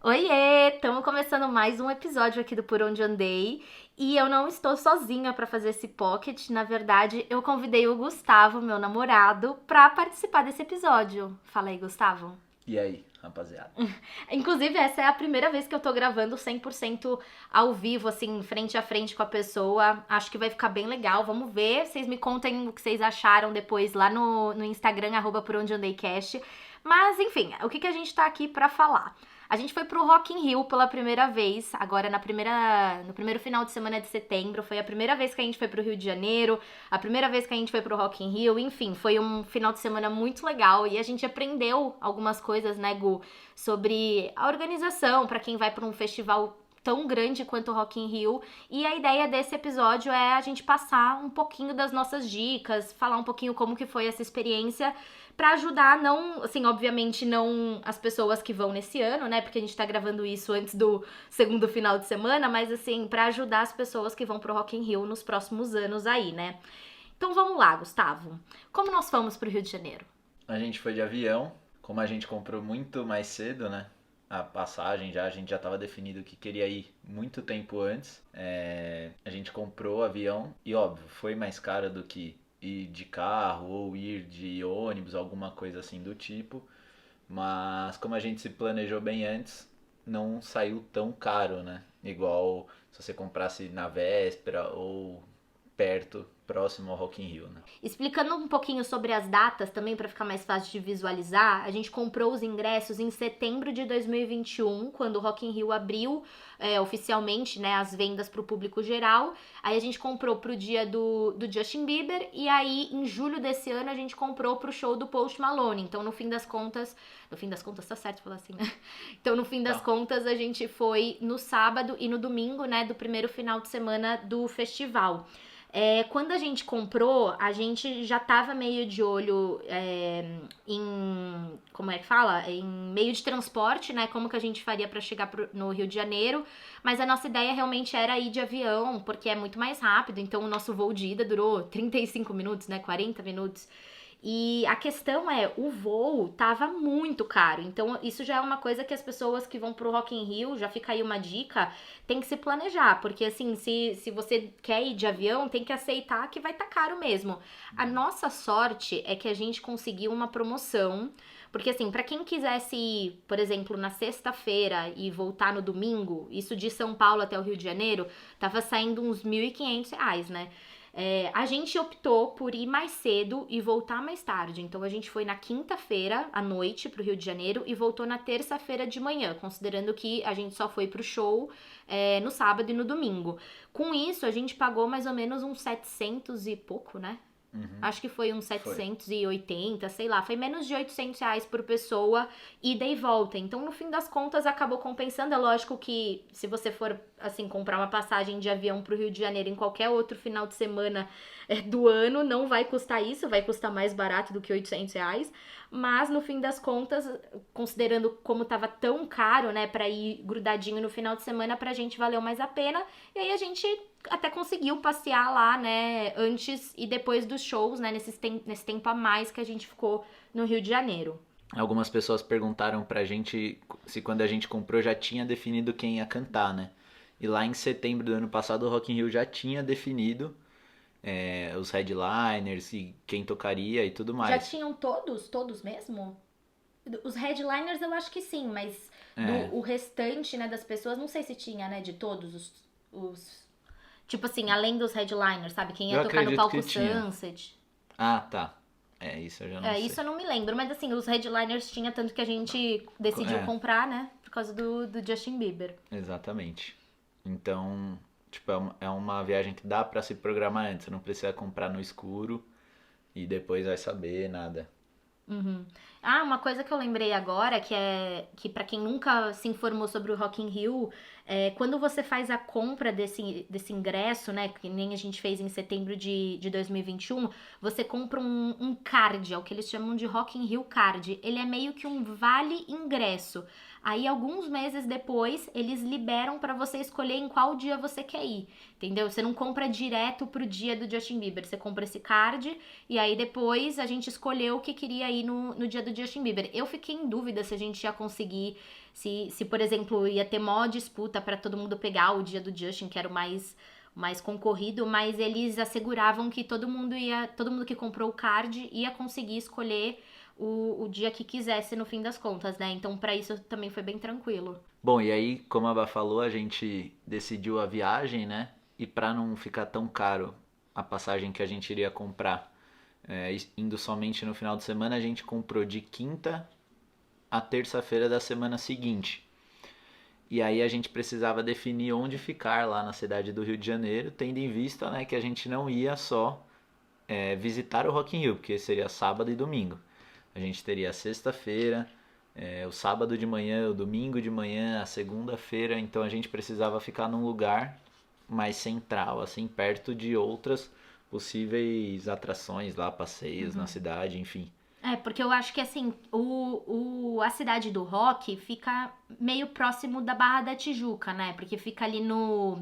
Oiê! Estamos começando mais um episódio aqui do Por Onde Andei e eu não estou sozinha para fazer esse pocket. Na verdade, eu convidei o Gustavo, meu namorado, para participar desse episódio. Fala aí, Gustavo. E aí, rapaziada? Inclusive, essa é a primeira vez que eu tô gravando 100% ao vivo, assim, frente a frente com a pessoa. Acho que vai ficar bem legal. Vamos ver. Vocês me contem o que vocês acharam depois lá no Instagram, @porondeuandeicast. Mas, enfim, o que a gente tá aqui pra falar? A gente foi pro Rock in Rio pela primeira vez, agora no primeiro final de semana de setembro. Foi a primeira vez que a gente foi pro Rio de Janeiro, a primeira vez que a gente foi pro Rock in Rio. Enfim, foi um final de semana muito legal e a gente aprendeu algumas coisas, né, Gu? Sobre a organização para quem vai para um festival tão grande quanto o Rock in Rio. E a ideia desse episódio é a gente passar um pouquinho das nossas dicas, falar um pouquinho como que foi essa experiência para ajudar, não, assim, obviamente não as pessoas que vão nesse ano, né? Porque a gente tá gravando isso antes do segundo final de semana, mas assim, para ajudar as pessoas que vão pro Rock in Rio nos próximos anos aí, né? Então vamos lá, Gustavo. Como nós fomos pro Rio de Janeiro? A gente foi de avião, como a gente comprou muito mais cedo, né? A passagem já, a gente já estava definido que queria ir muito tempo antes. A gente comprou o avião e, óbvio, foi mais caro do que ir de carro ou ir de ônibus, alguma coisa assim do tipo. Mas como a gente se planejou bem antes, não saiu tão caro, né? Igual se você comprasse na véspera ou perto, próximo ao Rock in Rio, né? Explicando um pouquinho sobre as datas também para ficar mais fácil de visualizar, a gente comprou os ingressos em setembro de 2021, quando o Rock in Rio abriu oficialmente, né, as vendas para o público geral. Aí a gente comprou pro dia do Justin Bieber e aí em julho desse ano a gente comprou pro show do Post Malone. Então no fim das contas tá certo falar assim, né? Então no fim das Tá. contas a gente foi no sábado e no domingo, né, do primeiro final de semana do festival. Quando a gente comprou, a gente já tava meio de olho em, como é que fala? Em meio de transporte, né? Como que a gente faria para chegar no Rio de Janeiro. Mas a nossa ideia realmente era ir de avião, porque é muito mais rápido. Então o nosso voo de ida durou 35 minutos, né? 40 minutos. E a questão é, o voo tava muito caro. Então, isso já é uma coisa que as pessoas que vão pro Rock in Rio, já fica aí uma dica, tem que se planejar. Porque, assim, se você quer ir de avião, tem que aceitar que vai estar caro mesmo. A nossa sorte é que a gente conseguiu uma promoção. Porque, assim, pra quem quisesse ir, por exemplo, na sexta-feira e voltar no domingo, isso de São Paulo até o Rio de Janeiro, tava saindo uns R$ 1.500, né? A gente optou por ir mais cedo e voltar mais tarde. Então a gente foi na quinta-feira à noite pro Rio de Janeiro e voltou na terça-feira de manhã, considerando que a gente só foi pro show no sábado e no domingo. Com isso, a gente pagou mais ou menos uns 700 e pouco, né? Uhum. Acho que foi uns Foi. 780, sei lá. Foi menos de R$ 800 por pessoa, ida e volta. Então, no fim das contas, acabou compensando. É lógico que se você for, assim, comprar uma passagem de avião pro Rio de Janeiro em qualquer outro final de semana do ano, não vai custar isso. Vai custar mais barato do que R$ 800. Mas, no fim das contas, considerando como tava tão caro, né, pra ir grudadinho no final de semana, pra gente valeu mais a pena. E aí a gente até conseguiu passear lá, né, antes e depois dos shows, né, nesse tempo a mais que a gente ficou no Rio de Janeiro. Algumas pessoas perguntaram pra gente se quando a gente comprou já tinha definido quem ia cantar, né? E lá em setembro do ano passado o Rock in Rio já tinha definido os headliners e quem tocaria e tudo Já mais. tinham todos mesmo? Os headliners eu acho que sim, mas É, o restante, né, das pessoas, não sei se tinha, né, de todos os... Tipo assim, além dos headliners, sabe? Quem ia eu tocar no acredito que palco tinha. Sunset. Ah, tá. É, isso eu já não sei. Isso eu não me lembro, mas assim, os headliners tinha tanto que a gente decidiu É, comprar, né? Por causa do Justin Bieber. exatamente. Então, tipo, é uma viagem que dá pra se programar antes. Você não precisa comprar no escuro e depois vai saber nada. Uhum. Ah, uma coisa que eu lembrei agora, que é que para quem nunca se informou sobre o Rock in Rio, quando você faz a compra desse ingresso, né, que nem a gente fez em setembro de 2021, você compra um card, é o que eles chamam de Rock in Rio Card. Ele é meio que um vale ingresso. Aí, alguns meses depois, eles liberam pra você escolher em qual dia você quer ir, entendeu? Você não compra direto pro dia do Justin Bieber, você compra esse card e aí depois a gente escolheu que queria ir no dia do Justin Bieber. Eu fiquei em dúvida se a gente ia conseguir, se por exemplo, ia ter maior disputa pra todo mundo pegar o dia do Justin, que era o mais concorrido, mas eles asseguravam que todo mundo que comprou o card ia conseguir escolher o dia que quisesse no fim das contas, né? Então, pra isso também foi bem tranquilo. Bom, e aí, como a Bá falou, a gente decidiu a viagem, né? E para não ficar tão caro a passagem que a gente iria comprar, indo somente no final de semana, a gente comprou de quinta a terça-feira da semana seguinte. E aí a gente precisava definir onde ficar lá na cidade do Rio de Janeiro, tendo em vista, né, que a gente não ia só visitar o Rock in Rio, porque seria sábado e domingo. A gente teria a sexta-feira, o sábado de manhã, o domingo de manhã, a segunda-feira, então a gente precisava ficar num lugar mais central, assim, perto de outras possíveis atrações lá, passeios na cidade, enfim. Porque eu acho que assim, a cidade do rock fica meio próximo da Barra da Tijuca, né? Porque fica ali no.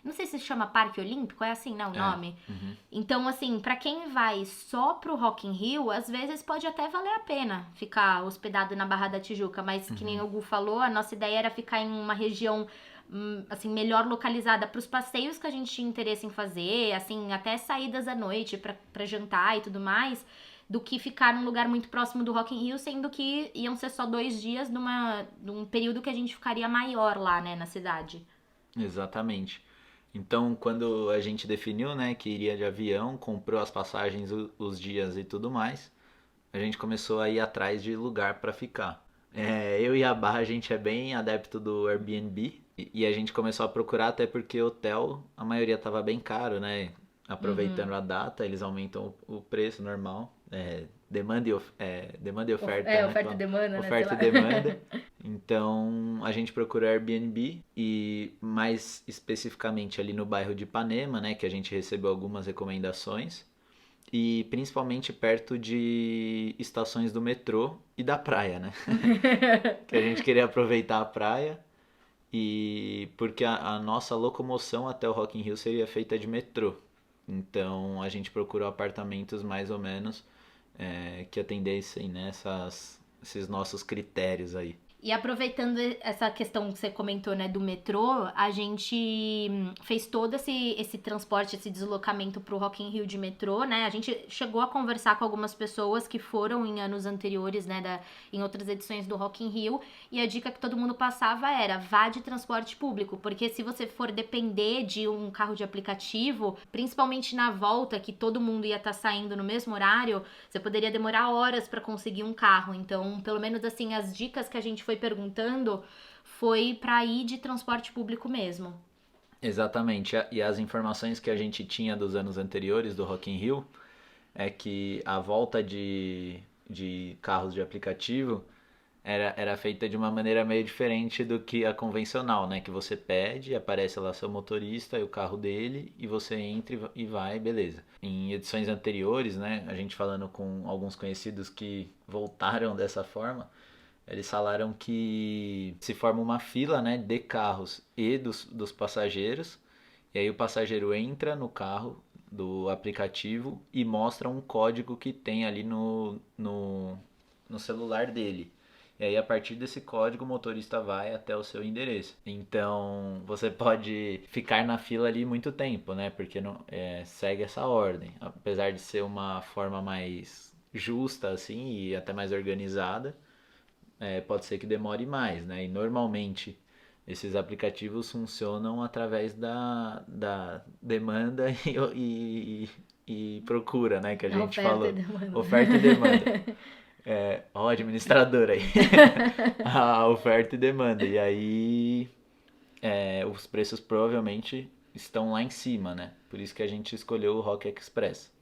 Não sei se chama Parque Olímpico, é assim, né, o nome? Uhum. Então, assim, pra quem vai só pro Rock in Rio, às vezes pode até valer a pena ficar hospedado na Barra da Tijuca, mas que nem o Gu falou, a nossa ideia era ficar em uma região assim, melhor localizada pros passeios que a gente tinha interesse em fazer, assim, até saídas à noite pra jantar e tudo mais, do que ficar num lugar muito próximo do Rock in Rio, sendo que iam ser só 2 dias num período que a gente ficaria maior lá, né, na cidade. Exatamente. Então, quando a gente definiu, né, que iria de avião, comprou as passagens, os dias e tudo mais, a gente começou a ir atrás de lugar para ficar. Eu e a Barra, a gente é bem adepto do Airbnb e a gente começou a procurar até porque hotel, a maioria tava bem caro, né? Aproveitando a data, eles aumentam o preço normal. Demanda e oferta, né? Oferta e demanda, né? Oferta e demanda. Então a gente procurou Airbnb e mais especificamente ali no bairro de Ipanema, né? Que a gente recebeu algumas recomendações. E principalmente perto de estações do metrô e da praia, né? Que a gente queria aproveitar a praia e porque a nossa locomoção até o Rock in Rio seria feita de metrô. Então a gente procurou apartamentos mais ou menos que atendessem, né, esses nossos critérios aí. E aproveitando essa questão que você comentou, né, do metrô, a gente fez todo esse transporte, esse deslocamento pro Rock in Rio de metrô, né? A gente chegou a conversar com algumas pessoas que foram em anos anteriores, né, em outras edições do Rock in Rio, e a dica que todo mundo passava era: vá de transporte público, porque se você for depender de um carro de aplicativo, principalmente na volta, que todo mundo ia estar saindo no mesmo horário, você poderia demorar horas para conseguir um carro. Então, pelo menos assim, as dicas que a gente foi perguntando foi para ir de transporte público mesmo. Exatamente. E as informações que a gente tinha dos anos anteriores do Rock in Rio é que a volta de carros de aplicativo era feita de uma maneira meio diferente do que a convencional, né? Que você pede, aparece lá seu motorista e o carro dele, e você entra e vai, beleza. Em edições anteriores, né? A gente falando com alguns conhecidos que voltaram dessa forma, eles falaram que se forma uma fila, né, de carros e dos passageiros, e aí o passageiro entra no carro do aplicativo e mostra um código que tem ali no celular dele. E aí, a partir desse código, o motorista vai até o seu endereço. Então, você pode ficar na fila ali muito tempo, né? Porque não, segue essa ordem. Apesar de ser uma forma mais justa, assim, e até mais organizada, pode ser que demore mais, né? E normalmente esses aplicativos funcionam através da demanda e procura, né? Que a gente falou. Oferta e demanda. Ó, administrador aí. A oferta e demanda. E aí os preços provavelmente estão lá em cima, né? Por isso que a gente escolheu o Rock Express.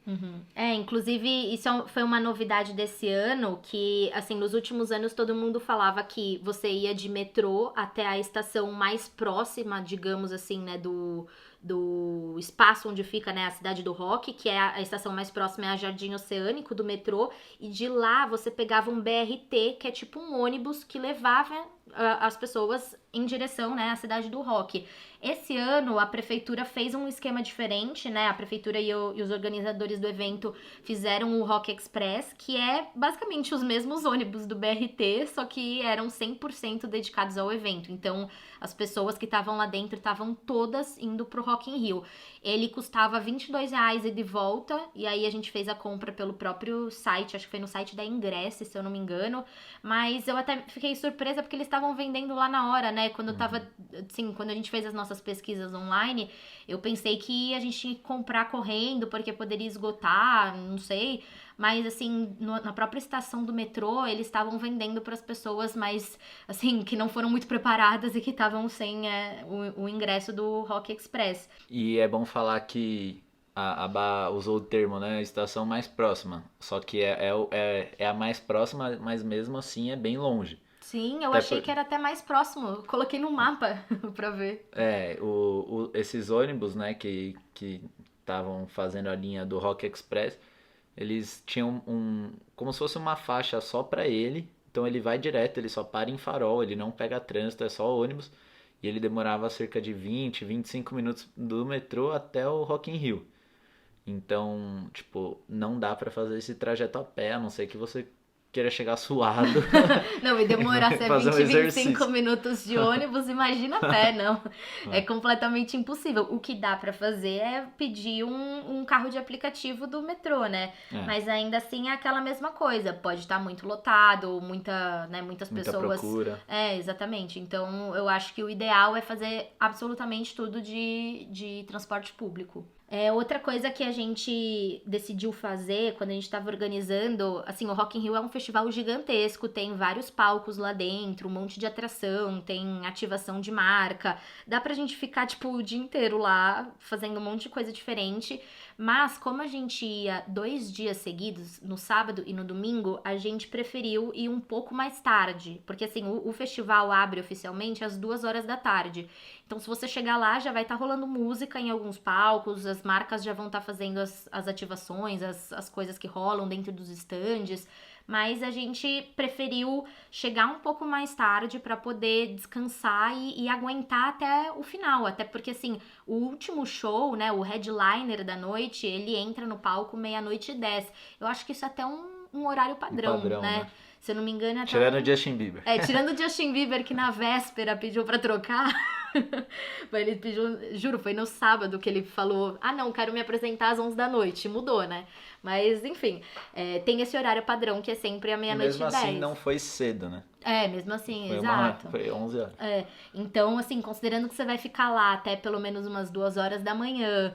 Inclusive, isso foi uma novidade desse ano, que, assim, nos últimos anos todo mundo falava que você ia de metrô até a estação mais próxima, digamos assim, né, do espaço onde fica, né, a cidade do rock, que é a estação mais próxima, é a Jardim Oceânico do metrô, e de lá você pegava um BRT, que é tipo um ônibus que levava as pessoas em direção, né, à cidade do rock. Esse ano a prefeitura fez um esquema diferente, né? A prefeitura e os organizadores do evento fizeram o Rock Express, que é basicamente os mesmos ônibus do BRT, só que eram 100% dedicados ao evento. Então, as pessoas que estavam lá dentro estavam todas indo pro Rock in Rio. Ele custava R$ 22 e de volta, e aí a gente fez a compra pelo próprio site, acho que foi no site da Ingress, se eu não me engano. Mas eu até fiquei surpresa porque eles estavam vendendo lá na hora, né? Quando eu tava, assim, quando a gente fez as nossas pesquisas online, eu pensei que a gente tinha que comprar correndo, porque poderia esgotar, não sei. Mas, assim, na própria estação do metrô, eles estavam vendendo para as pessoas, mas, assim, que não foram muito preparadas e que estavam sem o ingresso do Rock Express. E é bom falar que a Bá usou o termo, né? Estação mais próxima. Só que é a mais próxima, mas mesmo assim é bem longe. Sim, eu Até achei que era até mais próximo. Eu coloquei no mapa pra ver. esses ônibus, né, que estavam fazendo a linha do Rock Express, eles tinham como se fosse uma faixa só pra ele. Então ele vai direto, ele só para em farol, ele não pega trânsito, é só ônibus. E ele demorava cerca de 25 minutos do metrô até o Rock in Rio. Então, tipo, não dá pra fazer esse trajeto a pé, a não ser que você queira chegar suado Não, e demorar e até fazer um 25 exercício. minutos de ônibus, imagina a pé, não. É completamente impossível. O que dá pra fazer é pedir um carro de aplicativo do metrô, né? É, Mas ainda assim é aquela mesma coisa. Pode estar muito lotado, muitas muita pessoas. procura. É, exatamente. Então eu acho que o ideal é fazer absolutamente tudo de transporte público. Outra coisa que a gente decidiu fazer quando a gente estava organizando, assim, o Rock in Rio é um festival gigantesco, tem vários palcos lá dentro, um monte de atração, tem ativação de marca, dá pra gente ficar, tipo, o dia inteiro lá, fazendo um monte de coisa diferente, mas como a gente ia 2 dias seguidos, no sábado e no domingo, a gente preferiu ir um pouco mais tarde, porque, assim, o festival abre oficialmente às 2 horas da tarde. Então, se você chegar lá, já vai estar rolando música em alguns palcos, as marcas já vão estar fazendo as ativações, as coisas que rolam dentro dos estandes. Mas a gente preferiu chegar um pouco mais tarde para poder descansar e aguentar até o final. Até porque, assim, o último show, né, o headliner da noite, ele entra no palco 00:10. Eu acho que isso é até um horário padrão, Padrão, né? né? Se eu não me engano, é até Tirando o Justin Bieber. tirando o Justin Bieber, que na véspera pediu pra trocar. Ele pediu, juro, foi no sábado que ele falou: ah, não, quero me apresentar às 11 da noite. Mudou, né? Mas, enfim, tem esse horário padrão que é sempre a E meia-noite e mesmo assim 10. não foi cedo, né? Mesmo assim, Foi exato. foi 11 horas. Então, assim, considerando que você vai ficar lá até pelo menos umas 2 horas da manhã,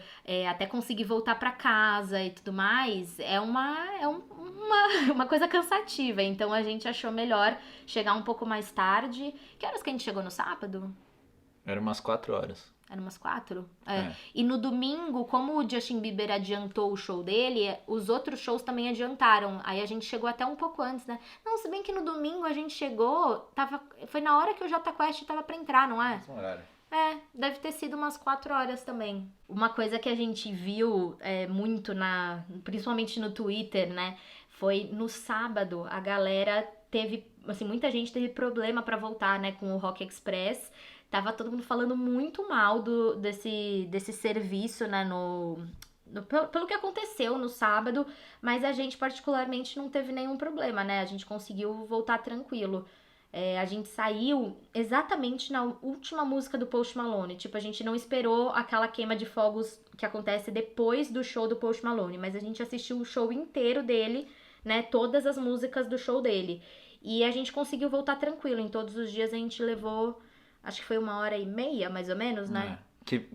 até conseguir voltar pra casa e tudo mais, uma coisa cansativa. Então, a gente achou melhor chegar um pouco mais tarde. Que horas que a gente chegou no sábado? Era umas 4 horas. Era umas 4? É. E no domingo, como o Justin Bieber adiantou o show dele, os outros shows também adiantaram. Aí a gente chegou até um pouco antes, né? Não, se bem que no domingo a gente chegou, foi na hora que o Jota Quest tava pra entrar, não é? Mesmo horário. Deve ter sido umas 4 horas também. Uma coisa que a gente viu muito, principalmente no Twitter, né? Foi no sábado, a galera teve, assim, muita gente teve problema pra voltar, né, com o Rock Express. Tava todo mundo falando muito mal desse serviço, né, pelo que aconteceu no sábado, mas a gente particularmente não teve nenhum problema, né? A gente conseguiu voltar tranquilo. A gente saiu exatamente na última música do Post Malone. Tipo, a gente não esperou aquela queima de fogos que acontece depois do show do Post Malone, mas a gente assistiu o show inteiro dele, né? Todas as músicas do show dele. E a gente conseguiu voltar tranquilo. Em todos os dias a gente levou, acho que foi 1h30, mais ou menos, né?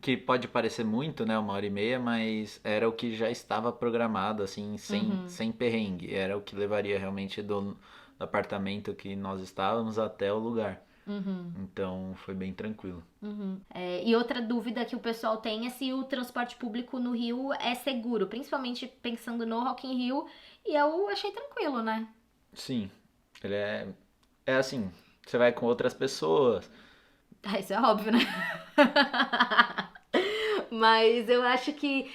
Que pode parecer muito, né? 1h30, mas era o que já estava programado, assim, sem perrengue. Era o que levaria realmente do apartamento que nós estávamos até o lugar. Então foi bem tranquilo. E outra dúvida que o pessoal tem é se o transporte público no Rio é seguro, principalmente pensando no Rock in Rio, e eu achei tranquilo, né? Sim, ele é assim, você vai com outras pessoas. Isso é óbvio, né? Mas eu acho que,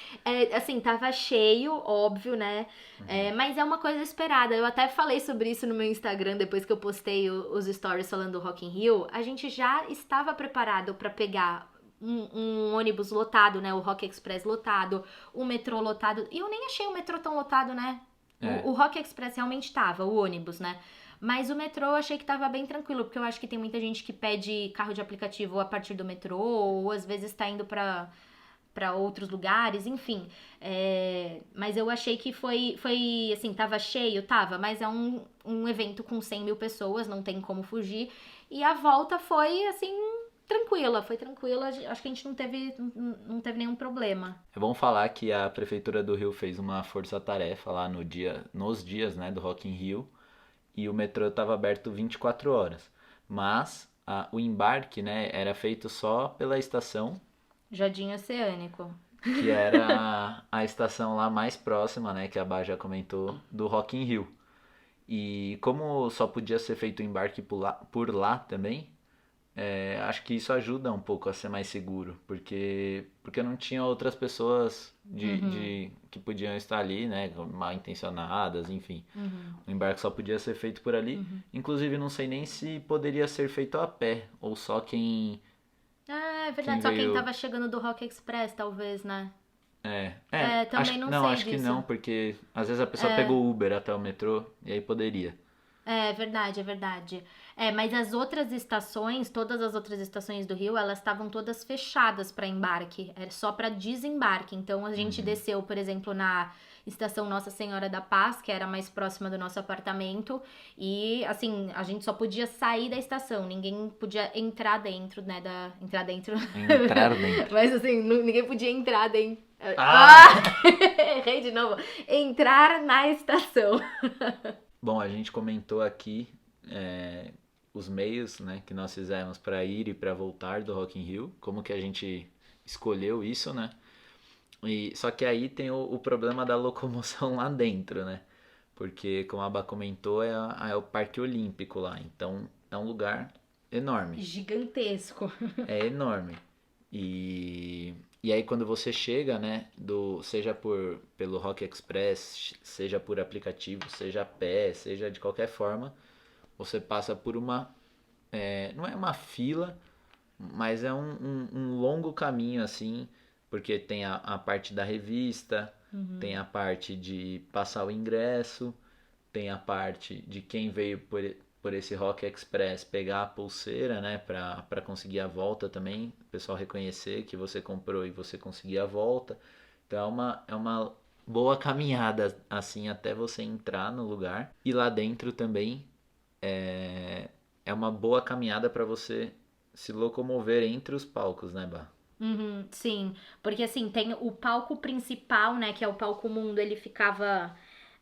assim, tava cheio, óbvio, né? Mas é uma coisa esperada. Eu até falei sobre isso no meu Instagram depois que eu postei os stories falando do Rock in Rio. A gente já estava preparado pra pegar um ônibus lotado, né? O Rock Express lotado, o metrô lotado. E eu nem achei o metrô tão lotado, né? O Rock Express realmente tava, o ônibus, né? Mas o metrô eu achei que tava bem tranquilo, porque eu acho que tem muita gente que pede carro de aplicativo a partir do metrô, ou às vezes tá indo pra outros lugares, enfim. Mas eu achei que foi assim, tava cheio, tava, mas é um evento com 100 mil pessoas, não tem como fugir. E a volta foi, assim, foi tranquila, acho que a gente não teve nenhum problema. É bom falar que a Prefeitura do Rio fez uma força-tarefa lá nos dias, né, do Rock in Rio, e o metrô estava aberto 24 horas. Mas o embarque, né, era feito só pela estação, Jardim Oceânico. que era a estação lá mais próxima, né, que a Bá já comentou, do Rock in Rio. E como só podia ser feito o embarque por lá também, acho que isso ajuda um pouco a ser mais seguro, porque não tinha outras pessoas que podiam estar ali, né, mal intencionadas, enfim. O embarque só podia ser feito por ali. Inclusive, não sei nem se poderia ser feito a pé, ou só Ah, é quem verdade, só quem veio. tava chegando do Rock Express, talvez, né? Acho, Também não não, sei acho que disso. não, porque às vezes a pessoa pegou o Uber até o metrô, e aí poderia. É verdade, é verdade. Mas as outras estações, todas as outras estações do Rio, elas estavam todas fechadas para embarque, era só para desembarque. Então a gente desceu, por exemplo, na estação Nossa Senhora da Paz, que era mais próxima do nosso apartamento, e assim, a gente só podia sair da estação, ninguém podia entrar dentro, né, entrar dentro. Entrar dentro. Mas assim, ninguém podia entrar dentro. Ah! Errei de novo. Entrar na estação. Bom, a gente comentou aqui os meios, né, que nós fizemos para ir e para voltar do Rock in Rio, como que a gente escolheu isso, né? Só que aí tem o problema da locomoção lá dentro, né? Porque, como a Bá comentou, é o Parque Olímpico lá, então é um lugar enorme. Gigantesco. É enorme. E aí quando você chega, né, seja pelo Rock Express, seja por aplicativo, seja a pé, seja de qualquer forma, você passa por não é uma fila, mas é um longo caminho assim, porque tem a parte da revista, tem a parte de passar o ingresso, tem a parte de quem veio por esse Rock Express pegar a pulseira, né, para conseguir a volta também, o pessoal reconhecer que você comprou e você conseguir a volta. Então é uma boa caminhada assim até você entrar no lugar. E lá dentro também é uma boa caminhada para você se locomover entre os palcos, né, Bah? Sim, porque assim, tem o palco principal, né, que é o palco mundo, ele ficava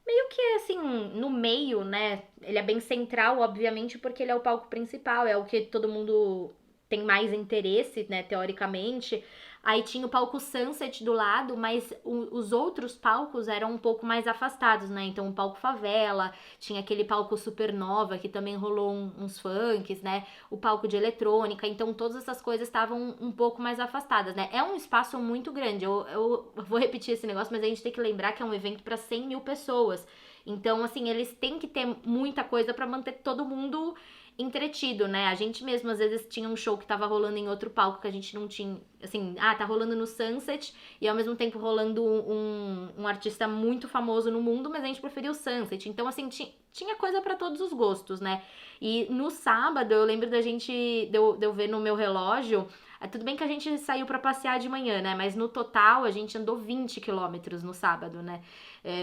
meio que assim, no meio, né? Ele é bem central, obviamente, porque ele é o palco principal, é o que todo mundo tem mais interesse, né, teoricamente. Aí tinha o palco Sunset do lado, mas os outros palcos eram um pouco mais afastados, né? Então o palco Favela, tinha aquele palco Supernova, que também rolou uns funks, né? O palco de eletrônica, então todas essas coisas estavam um pouco mais afastadas, né? É um espaço muito grande, eu vou repetir esse negócio, mas a gente tem que lembrar que é um evento para 100 mil pessoas. Então, assim, eles têm que ter muita coisa para manter todo mundo entretido, né? A gente mesmo, às vezes, tinha um show que tava rolando em outro palco que a gente não tinha, assim, tá rolando no Sunset e ao mesmo tempo rolando um artista muito famoso no mundo, mas a gente preferiu o Sunset. Então, assim, tinha coisa para todos os gostos, né? E no sábado, eu lembro de eu ver no meu relógio. Tudo bem que a gente saiu para passear de manhã, né? Mas no total a gente andou 20 quilômetros no sábado, né?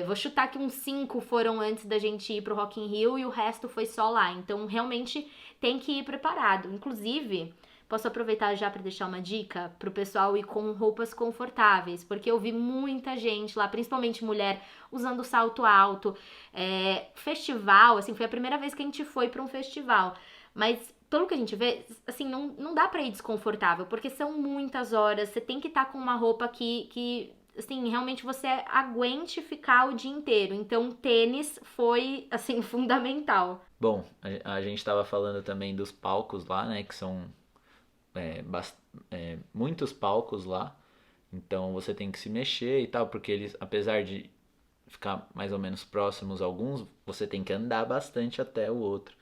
Vou chutar que uns 5 foram antes da gente ir pro Rock in Rio e o resto foi só lá. Então realmente tem que ir preparado. Inclusive, posso aproveitar já para deixar uma dica pro pessoal ir com roupas confortáveis, porque eu vi muita gente lá, principalmente mulher, usando salto alto. Festival, assim, foi a primeira vez que a gente foi para um festival. Mas pelo que a gente vê, assim, não dá pra ir desconfortável, porque são muitas horas, você tem que estar com uma roupa que assim, realmente você aguente ficar o dia inteiro. Então, tênis foi, assim, fundamental. Bom, a gente estava falando também dos palcos lá, né, que são muitos palcos lá. Então você tem que se mexer e tal, porque eles, apesar de ficar mais ou menos próximos alguns, você tem que andar bastante até o outro.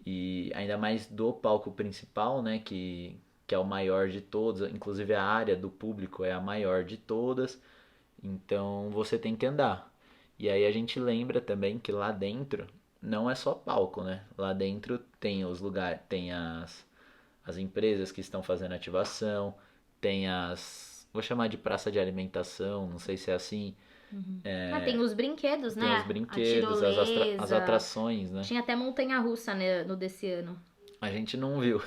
E ainda mais do palco principal, né, que é o maior de todos, inclusive a área do público é a maior de todas, então você tem que andar. E aí a gente lembra também que lá dentro não é só palco, né? Lá dentro tem os lugares, tem as empresas que estão fazendo ativação, tem vou chamar de praça de alimentação, não sei se é assim, Tem os brinquedos, tem os né? A brinquedos, as tirolesa. atrações, né? Tinha até montanha-russa, né, no desse ano. A gente não viu.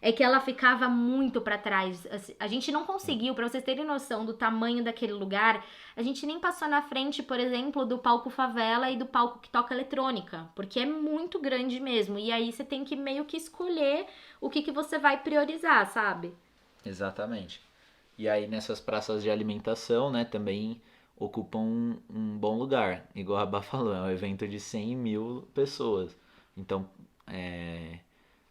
É que ela ficava muito pra trás. A gente não conseguiu, pra vocês terem noção do tamanho daquele lugar, a gente nem passou na frente, por exemplo, do palco favela e do palco que toca eletrônica, porque é muito grande mesmo. E aí você tem que meio que escolher o que você vai priorizar, sabe? Exatamente. E aí nessas praças de alimentação, né, também ocupam um bom lugar. Igual a Bá falou, é um evento de 100 mil pessoas. Então,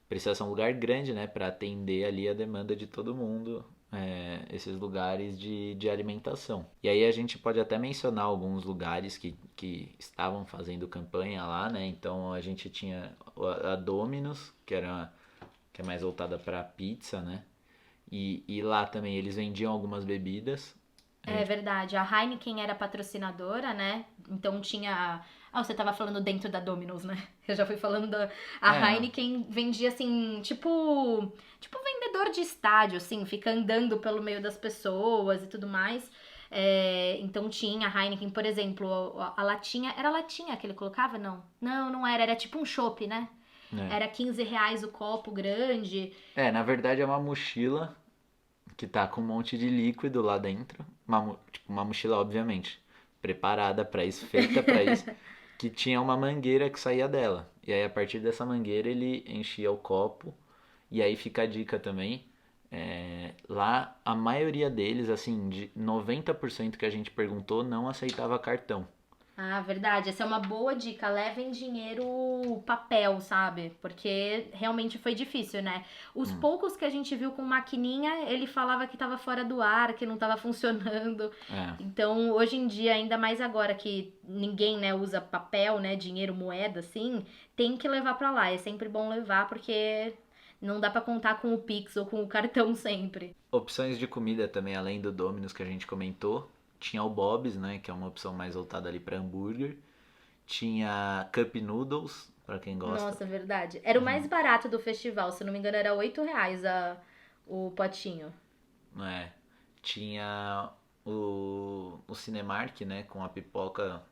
precisa ser um lugar grande, né, para atender ali a demanda de todo mundo, esses lugares de alimentação. E aí a gente pode até mencionar alguns lugares que estavam fazendo campanha lá, né? Então a gente tinha a Domino's, que é mais voltada para pizza, né? E lá também eles vendiam algumas bebidas. É verdade. A Heineken era patrocinadora, né? Então tinha. Ah, você tava falando dentro da Domino's, né? Eu já fui falando da. A É, Heineken vendia assim, tipo. Tipo vendedor de estádio, assim, fica andando pelo meio das pessoas e tudo mais. Então tinha a Heineken, por exemplo, a latinha. Era latinha que ele colocava? Não. Não, não era. Era tipo um chopp, né? é. Era R$ 15 o copo grande. Na verdade é uma mochila que tá com um monte de líquido lá dentro. Tipo, uma mochila, obviamente, preparada para isso, feita para isso, que tinha uma mangueira que saía dela. E aí, a partir dessa mangueira, ele enchia o copo. E aí fica a dica também. Lá, a maioria deles, assim, de 90% que a gente perguntou, não aceitava cartão. Ah, verdade. Essa é uma boa dica. Levem dinheiro papel, sabe? Porque realmente foi difícil, né? Os poucos que a gente viu com maquininha, ele falava que tava fora do ar, que não tava funcionando. É, Então, hoje em dia, ainda mais agora que ninguém, né, usa papel, né, dinheiro, moeda, assim, tem que levar pra lá. É sempre bom levar porque não dá pra contar com o Pix ou com o cartão sempre. opções de comida também, além do Domino's que a gente comentou. Tinha o Bob's, né? Que é uma opção mais voltada ali para hambúrguer. Tinha Cup Noodles, para quem gosta. Nossa, verdade. Era o mais barato do festival, se não me engano, era R$ 8 o potinho. É. Tinha o Cinemark, né? Com a pipoca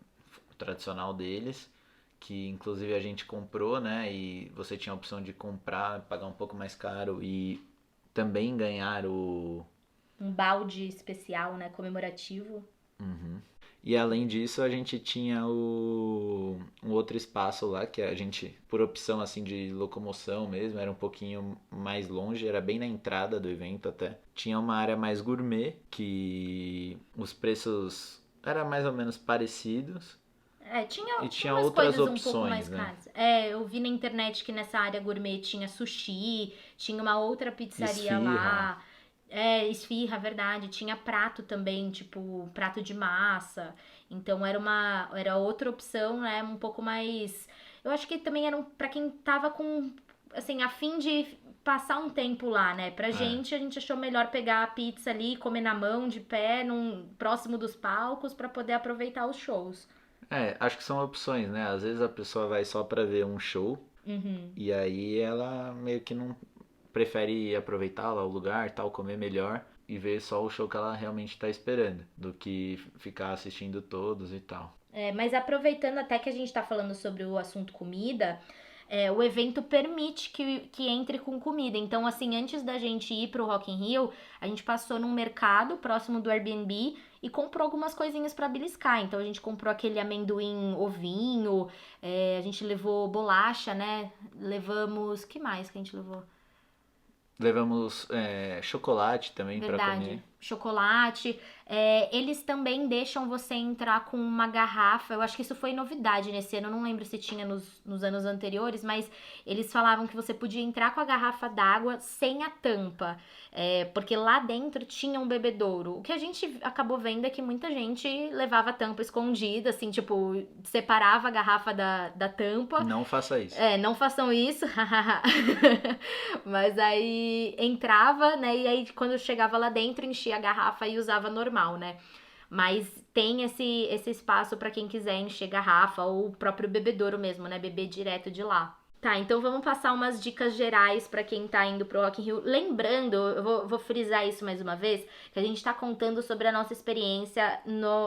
tradicional deles. Que inclusive a gente comprou, né? E você tinha a opção de comprar, pagar um pouco mais caro e também ganhar o. Um balde especial, né, comemorativo. Uhum. E além disso, a gente tinha um outro espaço lá que a gente, por opção assim de locomoção mesmo, era um pouquinho mais longe, era bem na entrada do evento até. Tinha uma área mais gourmet que os preços eram mais ou menos parecidos Tinha e tinha umas outras coisas um pouco mais opções, né? caras. Eu vi na internet que nessa área gourmet tinha sushi, tinha uma outra pizzaria Esfirra. lá. Esfirra, verdade. Tinha prato também, tipo, prato de massa. Então era outra opção, né? Um pouco mais. Eu acho que também era pra quem tava com, assim, a fim de passar um tempo lá, né? Pra É. gente, a gente achou melhor pegar a pizza ali, comer na mão, de pé, próximo dos palcos, pra poder aproveitar os shows. Acho que são opções, né? Às vezes a pessoa vai só pra ver um show Uhum. e aí ela meio que não prefere aproveitar lá o lugar, tal, comer melhor e ver só o show que ela realmente está esperando, do que ficar assistindo todos e tal. Mas aproveitando até que a gente tá falando sobre o assunto comida, o evento permite que entre com comida. Então, assim, antes da gente ir pro Rock in Rio, a gente passou num mercado próximo do Airbnb e comprou algumas coisinhas pra beliscar. Então, a gente comprou aquele amendoim ovinho, a gente levou bolacha, né? Que mais que a gente levou? Levamos chocolate também para Verdade. comer. chocolate. Eles também deixam você entrar com uma garrafa. Eu acho que isso foi novidade nesse ano. Eu não lembro se tinha nos anos anteriores, mas eles falavam que você podia entrar com a garrafa d'água sem a tampa. Porque lá dentro tinha um bebedouro. O que a gente acabou vendo é que muita gente levava a tampa escondida, assim, tipo, separava a garrafa da tampa. Não faça isso. Não façam isso. Mas aí entrava, né? E aí quando chegava lá dentro, enchia a garrafa e usava normal, né? Mas tem esse espaço para quem quiser encher garrafa ou o próprio bebedouro mesmo, né? Beber direto de lá. Tá, então vamos passar umas dicas gerais para quem tá indo pro Rock in Rio. Lembrando, eu vou frisar isso mais uma vez, que a gente tá contando sobre a nossa experiência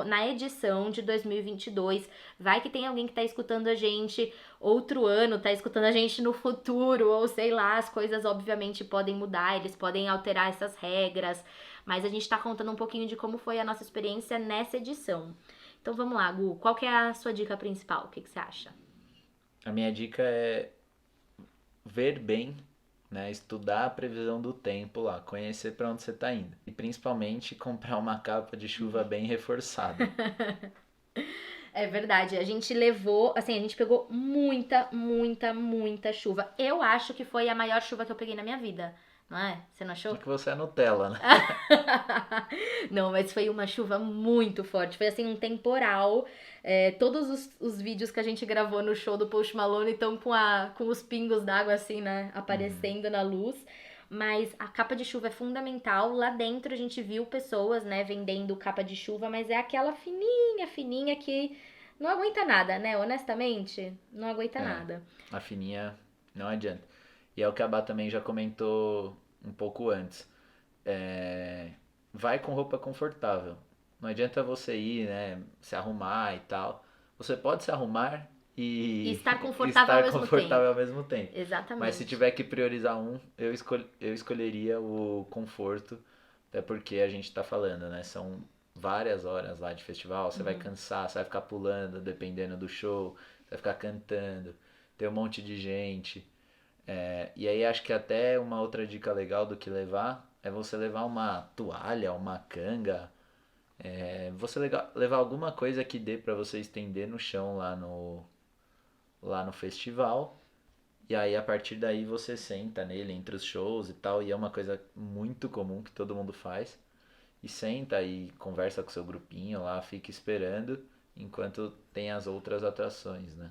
na edição de 2022. Vai que tem alguém que tá escutando a gente outro ano, tá escutando a gente no futuro, ou sei lá, as coisas obviamente podem mudar, eles podem alterar essas regras, mas a gente tá contando um pouquinho de como foi a nossa experiência nessa edição. Então vamos lá, Gu, qual que é a sua dica principal? O que você acha? A minha dica é ver bem, né, estudar a previsão do tempo lá, conhecer para onde você está indo. E principalmente comprar uma capa de chuva bem reforçada. É verdade, a gente levou, assim, a gente pegou muita, muita, muita chuva. Eu acho que foi a maior chuva que eu peguei na minha vida, não é? Você não achou? Só que você é Nutella, né? Não, mas foi uma chuva muito forte. Foi assim um temporal. Todos os vídeos que a gente gravou no show do Post Malone estão com os pingos d'água assim, né? Aparecendo na luz. Mas a capa de chuva é fundamental. Lá dentro a gente viu pessoas, né, vendendo capa de chuva, mas é aquela fininha, fininha que não aguenta nada, né? Honestamente, não aguenta nada. A fininha não adianta. E é o que a Bá também já comentou um pouco antes. Vai com roupa confortável. Não adianta você ir, né, se arrumar e tal. Você pode se arrumar E e estar confortável ao estar mesmo confortável tempo. ao mesmo tempo. Exatamente. Mas se tiver que priorizar um, eu escolheria o conforto, até porque a gente tá falando, né? São várias horas lá de festival, você vai cansar, você vai ficar pulando dependendo do show, você vai ficar cantando, tem um monte de gente. E aí acho que até uma outra dica legal do que levar é você levar uma toalha, uma canga, você levar alguma coisa que dê pra você estender no chão lá no festival. E aí a partir daí você senta nele entre os shows e tal, e é uma coisa muito comum que todo mundo faz. E senta e conversa com seu grupinho lá, fica esperando enquanto tem as outras atrações, né?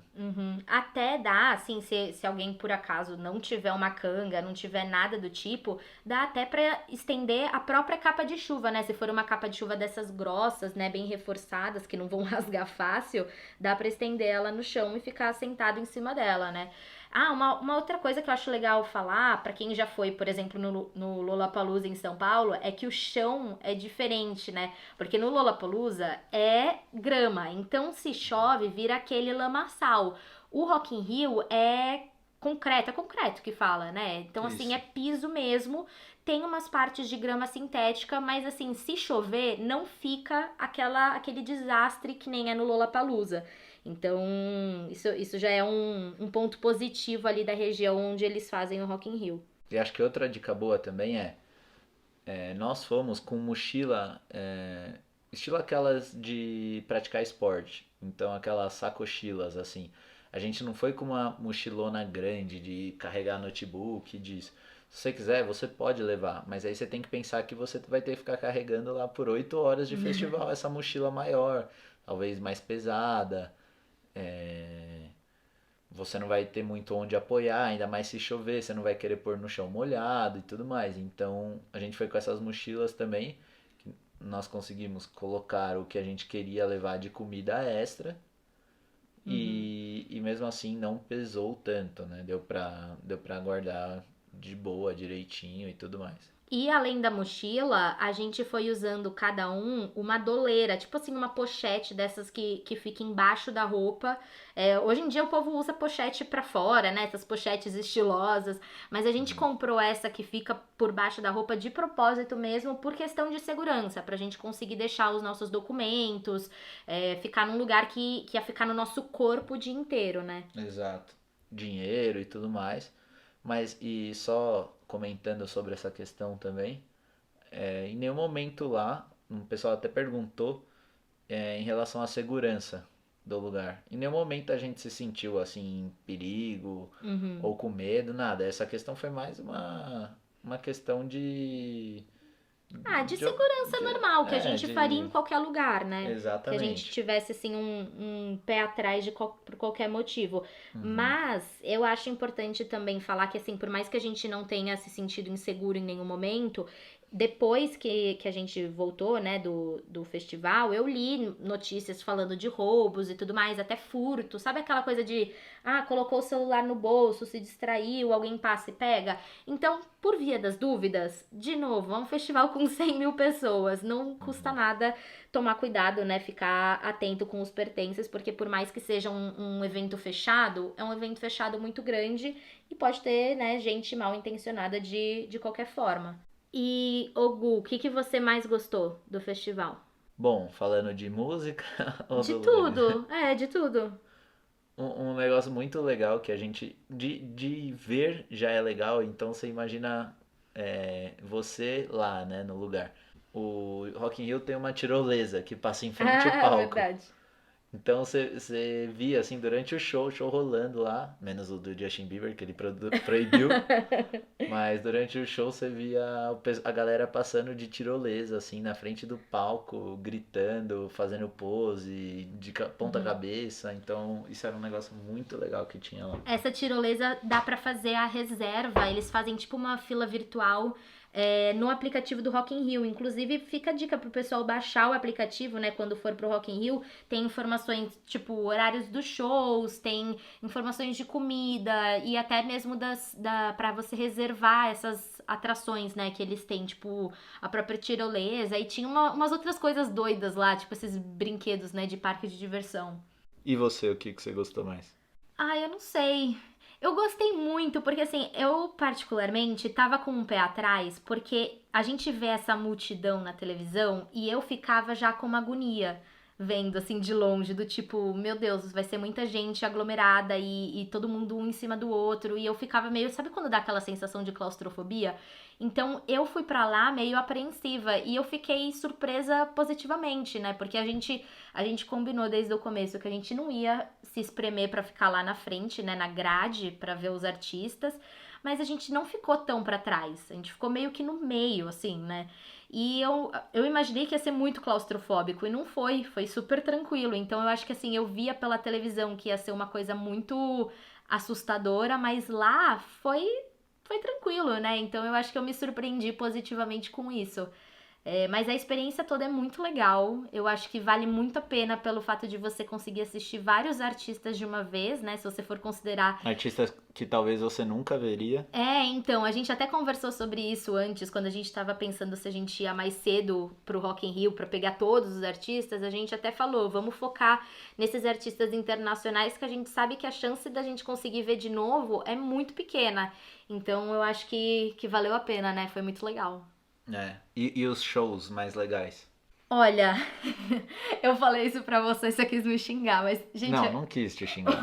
Até dá, assim, se alguém por acaso não tiver uma canga, não tiver nada do tipo, dá até pra estender a própria capa de chuva, né? Se for uma capa de chuva dessas grossas, né, bem reforçadas, que não vão rasgar fácil, dá pra estender ela no chão e ficar sentado em cima dela, né? Ah, uma outra coisa que eu acho legal falar, pra quem já foi, por exemplo, no Lollapalooza em São Paulo, é que o chão é diferente, né? Porque no Lollapalooza é grama, então se chove, vira aquele lamaçal. O Rock in Rio é concreto que fala, né? Então, assim, Isso. é piso mesmo. Tem umas partes de grama sintética, mas assim, se chover, não fica aquele desastre que nem é no Lollapalooza. Então, isso já é um ponto positivo ali da região onde eles fazem o Rock in Rio. E acho que outra dica boa também nós fomos com mochila, estilo aquelas de praticar esporte, então aquelas sacochilas assim. A gente não foi com uma mochilona grande de carregar notebook disso. Se você quiser, você pode levar, mas aí você tem que pensar que você vai ter que ficar carregando lá por 8 horas de festival essa mochila maior, talvez mais pesada. Você não vai ter muito onde apoiar, ainda mais se chover, você não vai querer pôr no chão molhado e tudo mais. Então a gente foi com essas mochilas também, que nós conseguimos colocar o que a gente queria levar de comida extra e mesmo assim não pesou tanto, né? Deu pra guardar de boa, direitinho e tudo mais. E além da mochila, a gente foi usando cada uma doleira, tipo assim, uma pochete dessas que fica embaixo da roupa. Hoje em dia o povo usa pochete pra fora, né? Essas pochetes estilosas. Mas a gente comprou essa que fica por baixo da roupa de propósito mesmo, por questão de segurança, pra gente conseguir deixar os nossos documentos, ficar num lugar que ia ficar no nosso corpo o dia inteiro, né? Exato. Dinheiro e tudo mais. Mas, e só comentando sobre essa questão também, em nenhum momento lá, o pessoal até perguntou em relação à segurança do lugar. Em nenhum momento a gente se sentiu assim em perigo Uhum. ou com medo, nada. Essa questão foi mais uma questão Ah, de de, segurança de, normal, que a gente faria em de qualquer lugar, né? Que a gente exatamente. tivesse, assim, um pé atrás por qualquer motivo. Uhum, Mas eu acho importante também falar que, assim, por mais que a gente não tenha se sentido inseguro em nenhum momento, depois que a gente voltou, né, do festival, eu li notícias falando de roubos e tudo mais, até furto. Sabe aquela coisa de, colocou o celular no bolso, se distraiu, alguém passa e pega? Então, por via das dúvidas, de novo, é um festival com 100 mil pessoas. Não custa uhum. nada tomar cuidado, né? Ficar atento com os pertences, porque por mais que seja um evento fechado, é um evento fechado muito grande e pode ter, né, gente mal intencionada de qualquer forma. E, Ogu, o que você mais gostou do festival? Bom, falando de música ou De do lugar? tudo, de tudo. Um negócio muito legal que a gente de ver já é legal, então você imagina você lá, né, no lugar. O Rock in Rio tem uma tirolesa que passa em frente ao Ah, palco. verdade. Então você via assim durante o show rolando lá, menos o do Justin Bieber que ele proibiu, mas durante o show você via a galera passando de tirolesa, assim, na frente do palco, gritando, fazendo pose, de ponta Uhum. cabeça. Então, isso era um negócio muito legal que tinha lá. Essa tirolesa dá pra fazer a reserva. Eles fazem tipo uma fila virtual no aplicativo do Rock in Rio. Inclusive, fica a dica pro pessoal baixar o aplicativo, né? Quando for pro Rock in Rio, tem informações tipo horários dos shows, tem informações de comida e até mesmo para você reservar essas atrações, né? Que eles têm, tipo a própria tirolesa e tinha umas outras coisas doidas lá, tipo esses brinquedos, né? De parque de diversão. E você, o que que você gostou mais? Eu não sei. Eu gostei muito, porque assim, eu particularmente tava com um pé atrás, porque a gente vê essa multidão na televisão e eu ficava já com uma agonia, vendo assim de longe, do tipo, meu Deus, vai ser muita gente aglomerada e todo mundo um em cima do outro, e eu ficava meio, sabe quando dá aquela sensação de claustrofobia? Então eu fui pra lá meio apreensiva e eu fiquei surpresa positivamente, né? Porque a gente combinou desde o começo que a gente não ia se espremer pra ficar lá na frente, né, na grade, pra ver os artistas, mas a gente não ficou tão pra trás. A gente ficou meio que no meio, assim, né? E eu imaginei que ia ser muito claustrofóbico e não foi, foi super tranquilo. Então eu acho que assim, eu via pela televisão que ia ser uma coisa muito assustadora, mas lá foi tranquilo, né? Então eu acho que eu me surpreendi positivamente com isso. Mas a experiência toda é muito legal. Eu acho que vale muito a pena pelo fato de você conseguir assistir vários artistas de uma vez, né? Se você for considerar. Artistas que talvez você nunca veria. Então, a gente até conversou sobre isso antes, quando a gente tava pensando se a gente ia mais cedo pro Rock in Rio pra pegar todos os artistas, a gente até falou, vamos focar nesses artistas internacionais que a gente sabe que a chance da gente conseguir ver de novo é muito pequena. Então, eu acho que valeu a pena, né? Foi muito legal. E os shows mais legais? Olha, eu falei isso pra você, você quis me xingar, mas, gente, Não, não quis te xingar.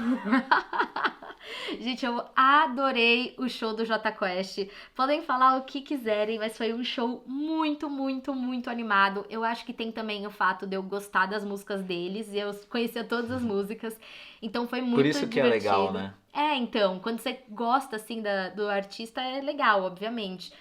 gente, eu adorei o show do Jota Quest. Podem falar o que quiserem, mas foi um show muito, muito, muito animado. Eu acho que tem também o fato de eu gostar das músicas deles e eu conhecia todas as músicas, então foi Por muito isso que é legal, divertido. né? Então, quando você gosta assim do artista é legal, obviamente.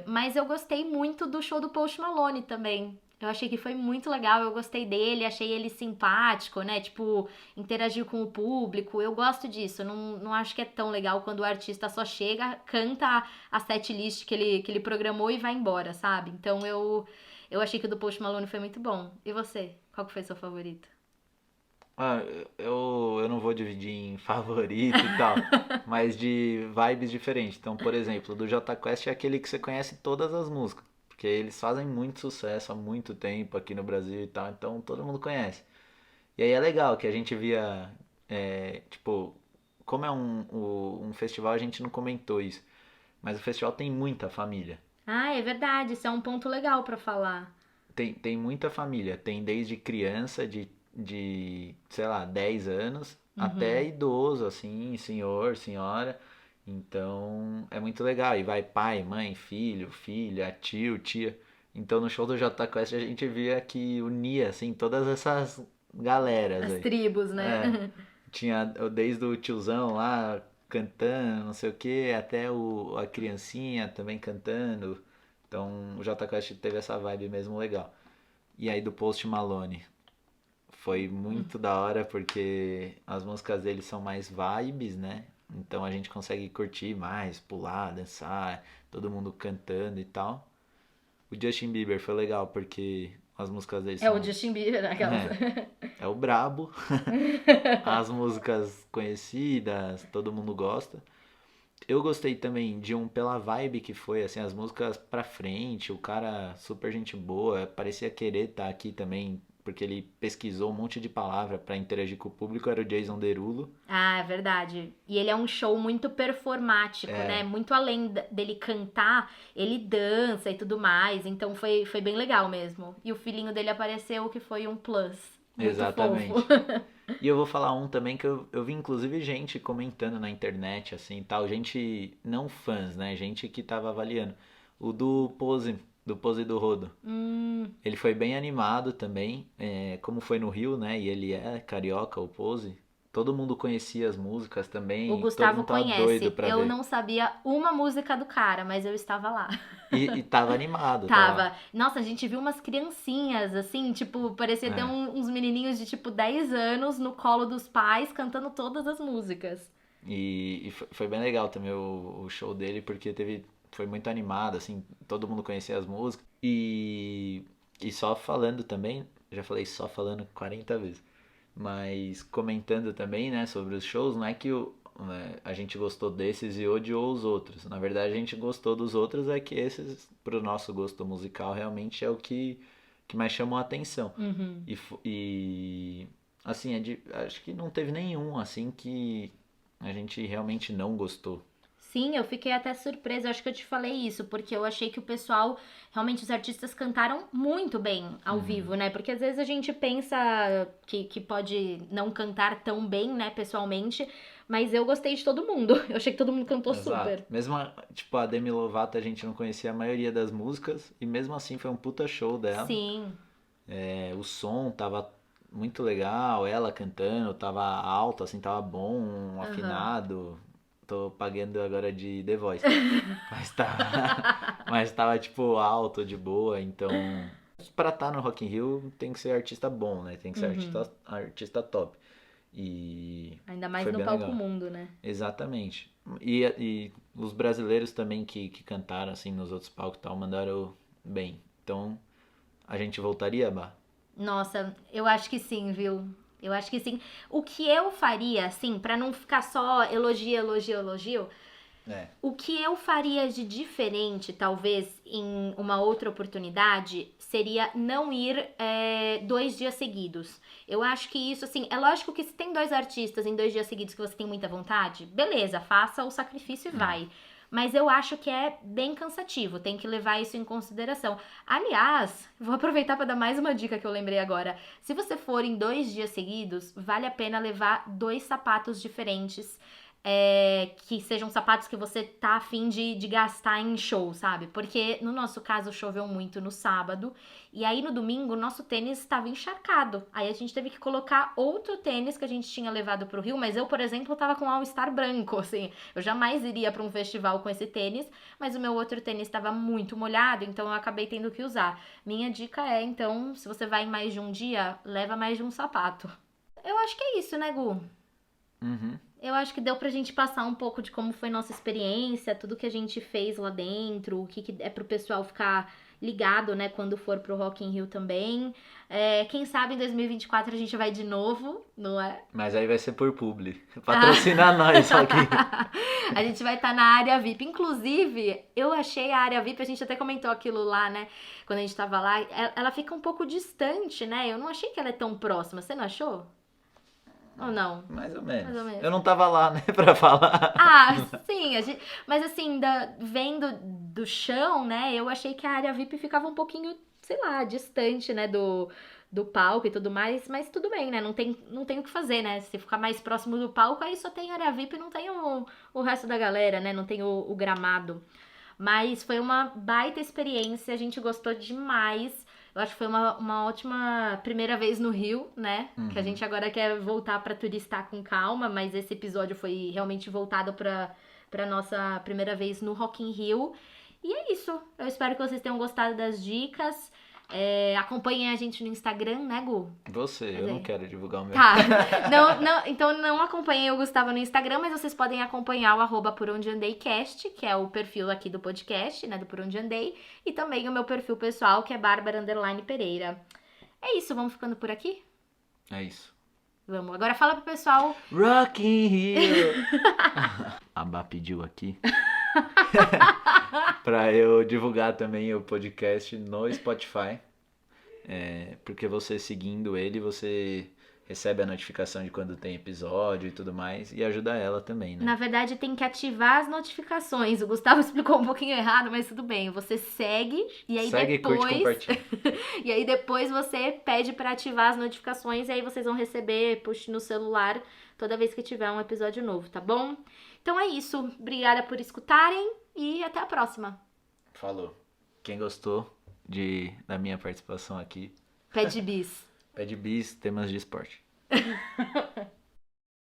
Mas eu gostei muito do show do Post Malone também. Eu achei que foi muito legal, eu gostei dele, achei ele simpático, né? Tipo, interagiu com o público. Eu gosto disso. Não acho que é tão legal quando o artista só chega, canta a setlist que ele programou e vai embora, sabe? Então eu achei que o do Post Malone foi muito bom. E você? Qual que foi seu favorito? Ah, eu não vou dividir em favorito e tal, mas de vibes diferentes. Então, por exemplo, do Jota Quest é aquele que você conhece todas as músicas, porque eles fazem muito sucesso há muito tempo aqui no Brasil e tal, então todo mundo conhece. E aí é legal que a gente via, tipo, como é um festival, a gente não comentou isso, mas o festival tem muita família. É verdade, isso é um ponto legal pra falar. Tem muita família, tem desde criança sei lá, 10 anos, até Uhum. idoso, assim, senhor, senhora. Então é muito legal. E vai pai, mãe, filho, filha, tio, tia. Então no show do Jota Quest a gente via que unia assim todas essas galeras As aí. tribos, É, né? tinha desde o tiozão lá cantando, não sei o que, até a criancinha também cantando. Então o Jota Quest teve essa vibe mesmo legal. E aí do Post Malone foi muito da hora porque as músicas dele são mais vibes, né? Então a gente consegue curtir mais, pular, dançar, todo mundo cantando e tal. O Justin Bieber foi legal porque as músicas dele É o são. Justin Bieber, aquelas. É, é o brabo. As músicas conhecidas, todo mundo gosta. Eu gostei também de um pela vibe que foi, assim, as músicas pra frente, o cara super gente boa, parecia querer estar aqui também, porque ele pesquisou um monte de palavra pra interagir com o público, era o Jason Derulo. Ah, é verdade. E ele é um show muito performático, né? É, Muito além dele cantar, ele dança e tudo mais. Então foi bem legal mesmo. E o filhinho dele apareceu, que foi um plus. Muito fofo. exatamente. E eu vou falar um também que eu vi inclusive gente comentando na internet, assim, tal, gente não fãs, né? Gente que tava avaliando. O do Pose do Rodo. Hum, Ele foi bem animado também, como foi no Rio, né? E ele é carioca, o Pose. Todo mundo conhecia as músicas o também, e todo Gustavo mundo tava doido conhece. pra Eu ver. não sabia uma música do cara, mas eu estava lá. E tava animado, tava. Tava. Nossa, a gente viu umas criancinhas, assim, tipo, parecia ter É. uns menininhos de tipo 10 anos no colo dos pais cantando todas as músicas. E foi bem legal também o show dele, porque foi muito animado, assim, todo mundo conhecia as músicas. E só falando também, já falei só falando 40 vezes, mas comentando também, né, sobre os shows, não é que a gente gostou desses e odiou os outros. Na verdade, a gente gostou dos outros, é que esses, pro nosso gosto musical, realmente é o que mais chamou a atenção. Uhum. E assim, acho que não teve nenhum, assim, que a gente realmente não gostou. Sim, eu fiquei até surpresa. Eu acho que eu te falei isso, porque eu achei que o pessoal, realmente os artistas cantaram muito bem ao Uhum. vivo, né? Porque às vezes a gente pensa que pode não cantar tão bem, né, pessoalmente, mas eu gostei de todo mundo. Eu achei que todo mundo cantou Exato. super. Mesmo, tipo, a Demi Lovato a gente não conhecia a maioria das músicas, e mesmo assim foi um puta show dela. Sim. O som tava muito legal, ela cantando, tava alto, assim, tava bom, Aham. afinado. Tô pagando agora de The Voice. Mas tava, mas tava tipo alto, de boa, então pra estar no Rock in Rio tem que ser artista bom, né? Tem que ser Uhum. artista top. E Ainda mais foi no bem palco legal. mundo, né? Exatamente. E os brasileiros também que cantaram assim nos outros palcos e tal, mandaram bem. Então, a gente voltaria, Bah? Nossa, eu acho que sim, viu? Eu acho que sim. O que eu faria, assim, pra não ficar só elogio, elogio, elogio, É. o que eu faria de diferente, talvez, em uma outra oportunidade, seria não ir 2 dias seguidos. Eu acho que isso, assim, é lógico que se tem dois artistas em 2 dias seguidos que você tem muita vontade, beleza, faça o sacrifício e É. vai. Mas eu acho que é bem cansativo, tem que levar isso em consideração. Aliás, vou aproveitar para dar mais uma dica que eu lembrei agora. Se você for em 2 dias seguidos, vale a pena levar dois sapatos diferentes que sejam sapatos que você tá afim de gastar em show, sabe? Porque no nosso caso choveu muito no sábado e aí no domingo o nosso tênis estava encharcado. Aí a gente teve que colocar outro tênis que a gente tinha levado pro Rio, mas eu, por exemplo, tava com All Star branco, assim. Eu jamais iria para um festival com esse tênis, mas o meu outro tênis estava muito molhado, então eu acabei tendo que usar. Minha dica é, então, se você vai em mais de um dia, leva mais de um sapato. Eu acho que é isso, né, Gu? Uhum. Eu acho que deu pra gente passar um pouco de como foi nossa experiência, tudo que a gente fez lá dentro, o que é pro pessoal ficar ligado, né, quando for pro Rock in Rio também. Quem sabe em 2024 a gente vai de novo, não é? Mas aí vai ser por publi. Ah. Patrocinar nós aqui. A gente vai estar na área VIP. Inclusive, eu achei a área VIP, a gente até comentou aquilo lá, né? Quando a gente tava lá, ela fica um pouco distante, né? Eu não achei que ela é tão próxima. Você não achou? Ou não? Mais ou Mais menos. ou menos. Eu não tava lá, né, pra falar. Ah, sim, mas assim, vendo do chão, né? Eu achei que a área VIP ficava um pouquinho, sei lá, distante, né, do palco e tudo mais, mas tudo bem, né? Não tem o que fazer, né? Se ficar mais próximo do palco, aí só tem área VIP e não tem o resto da galera, né? Não tem o gramado. Mas foi uma baita experiência, a gente gostou demais. Eu acho que foi uma ótima primeira vez no Rio, né? Que a gente agora quer voltar pra turistar com calma, mas esse episódio foi realmente voltado pra nossa primeira vez no Rock in Rio. E é isso. Eu espero que vocês tenham gostado das dicas. Acompanhem a gente no Instagram, né, Gu? Eu não quero divulgar o meu. Tá. Então não acompanhem o Gustavo no Instagram, mas vocês podem acompanhar o @PorOndeAndeiCast, que é o perfil aqui do podcast, né, do Por Onde Andei, e também o meu perfil pessoal, que é Bárbara_Pereira. É isso, vamos ficando por aqui? É isso. Vamos. Agora fala pro pessoal. Rock in Rio! A Bá pediu aqui pra eu divulgar também o podcast no Spotify. Porque você seguindo ele, você recebe a notificação de quando tem episódio e tudo mais, e ajuda ela também, né? Na verdade, tem que ativar as notificações. O Gustavo explicou um pouquinho errado, mas tudo bem. Você segue e aí Segue, depois curte, compartilha. e aí depois você pede pra ativar as notificações e aí vocês vão receber push no celular toda vez que tiver um episódio novo, tá bom? Então é isso. Obrigada por escutarem e até a próxima. Falou. Quem gostou da minha participação aqui, Pede bis. pede bis, temas de esporte.